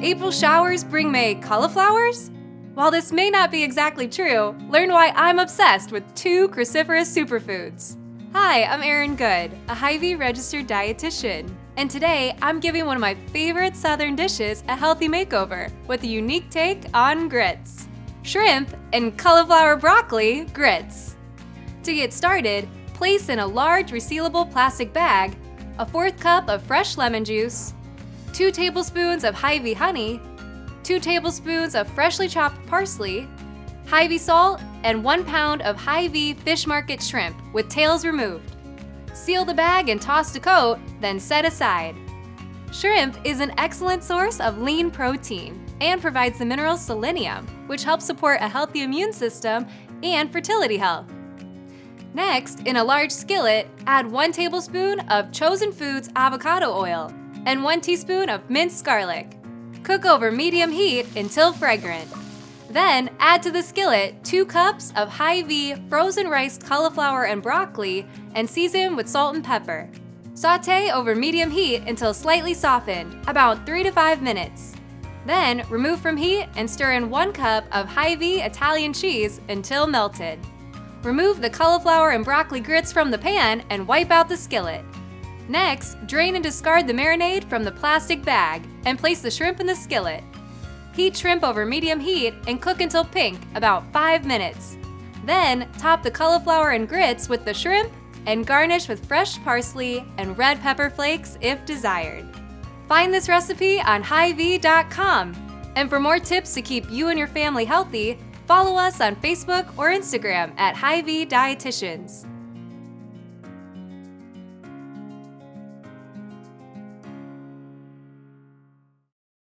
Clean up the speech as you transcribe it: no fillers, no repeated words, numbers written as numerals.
April showers bring May cauliflowers? While this may not be exactly true, learn why I'm obsessed with 2 cruciferous superfoods. Hi, I'm Erin Good, a Hy-Vee registered dietitian, and today I'm giving one of my favorite Southern dishes a healthy makeover with a unique take on grits. Shrimp and cauliflower-broccoli grits. To get started, place in a large resealable plastic bag a 1/4 cup of fresh lemon juice, 2 tablespoons of Hy-Vee honey, 2 tablespoons of freshly chopped parsley, Hy-Vee salt, and 1 pound of Hy-Vee fish market shrimp with tails removed. Seal the bag and toss to coat, then set aside. Shrimp is an excellent source of lean protein and provides the mineral selenium, which helps support a healthy immune system and fertility health. Next, in a large skillet, add 1 tablespoon of Chosen Foods avocado oil and 1 teaspoon of minced garlic. Cook over medium heat until fragrant. Then add to the skillet 2 cups of Hy-Vee frozen riced cauliflower and broccoli and season with salt and pepper. Sauté over medium heat until slightly softened, about 3 to 5 minutes. Then remove from heat and stir in 1 cup of Hy-Vee Italian cheese until melted. Remove the cauliflower and broccoli grits from the pan and wipe out the skillet. Next, drain and discard the marinade from the plastic bag and place the shrimp in the skillet. Heat shrimp over medium heat and cook until pink, about 5 minutes. Then, top the cauliflower and grits with the shrimp and garnish with fresh parsley and red pepper flakes if desired. Find this recipe on Hy-Vee.com. And for more tips to keep you and your family healthy, follow us on Facebook or Instagram at Hy-Vee Dietitians.